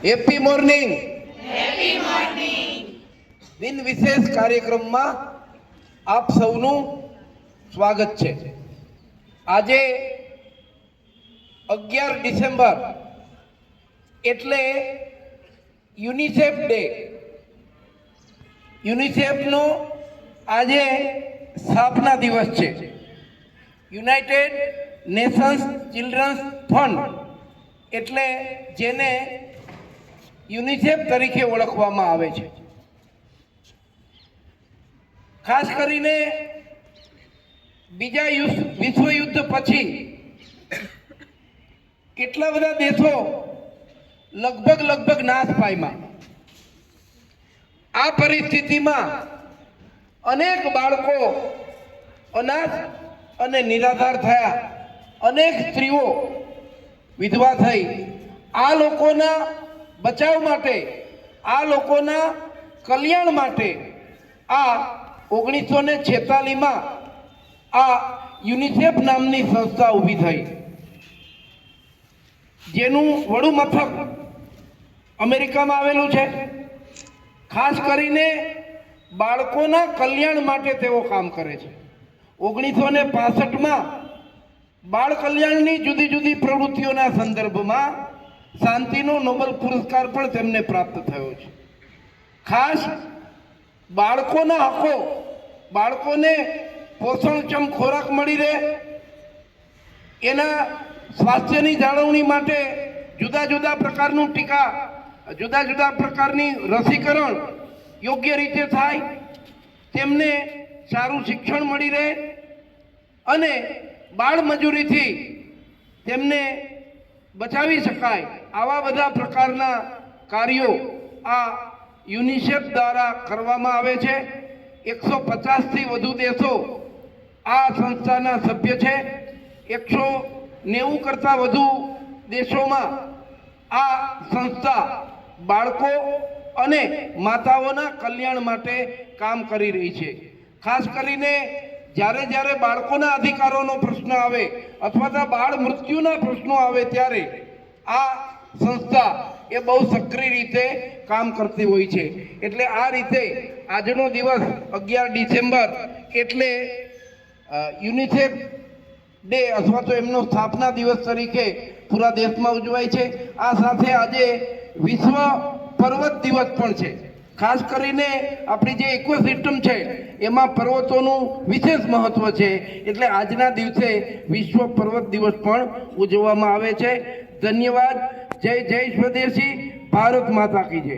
Happy morning દિન વિશેષ કાર્યક્રમમાં આપ સૌનું સ્વાગત છે। આજે 11 ડિસેમ્બર એટલે યુનિસેફ ડે। યુનિસેફનો આજે સ્થાપના દિવસ છે। યુનાઇટેડ નેશન્સ ચિલ્ડ્રન્સ ફંડ એટલે જેને યુનિસેફ તરીકે ઓળખવામાં આવે છે। ખાસ કરીને બીજા વિશ્વયુદ્ધ પછી કેટલા બધા દેશો લગભગ નાશ પામ્યા। આ પરિસ્થિતિમાં અનેક બાળકો અનાથ અને નિરાધાર થયા, અનેક સ્ત્રીઓ વિધવા થઈ। આ લોકોના બચાવ માટે, આ લોકોના કલ્યાણ માટે આ 1946માં આ યુનિસેફ નામની સંસ્થા ઊભી થઈ, જેનું વડું મથક અમેરિકામાં આવેલું છે। ખાસ કરીને બાળકોના કલ્યાણ માટે તેઓ કામ કરે છે। 1965માં બાળ કલ્યાણની જુદી જુદી પ્રવૃત્તિઓના સંદર્ભમાં શાંતિનો નોબેલ પુરસ્કાર પણ તેમને પ્રાપ્ત થયો છે। ખાસ બાળકોના હકો, બાળકોને પોષણક્ષમ ખોરાક મળી રહે, એના સ્વાસ્થ્યની જાળવણી માટે જુદા જુદા પ્રકારનું ટીકા, જુદા જુદા પ્રકારની રસીકરણ યોગ્ય રીતે થાય, તેમને સારું શિક્ષણ મળી રહે અને બાળ મજૂરીથી તેમને બચાવી શકાય, આવા બધા પ્રકારના કાર્યો આ યુનિસેફ દ્વારા કરવામાં આવે છે। 150થી વધુ દેશો આ સંસ્થાના સભ્ય છે। 190 કરતાં વધુ દેશોમાં આ સંસ્થા બાળકો અને માતાઓના કલ્યાણ માટે કામ કરી રહી છે। ખાસ કરીને જ્યારે બાળકોના અધિકારોનો પ્રશ્ન આવે અથવા તો બાળ મૃત્યુના પ્રશ્નો આવે ત્યારે આ સંસ્થા એ બહુ સક્રિય રીતે કામ કરતી હોય છે। એટલે આ રીતે આજનો દિવસ 11 ડિસેમ્બર એટલે યુનિસેફ ડે અથવા તો એમનો સ્થાપના દિવસ તરીકે પૂરા દેશમાં ઉજવાય છે। આ સાથે આજે વિશ્વ પર્વત દિવસ પણ છે। ખાસ કરીને આપણી જે ઇકોસિસ્ટમ છે એમાં પર્વતોનું વિશેષ મહત્વ છે, એટલે આજના દિવસે વિશ્વ પર્વત દિવસ પણ ઉજવવામાં આવે છે। ધન્યવાદ। જય જય સ્વદેશી, ભારત માતા કી જય।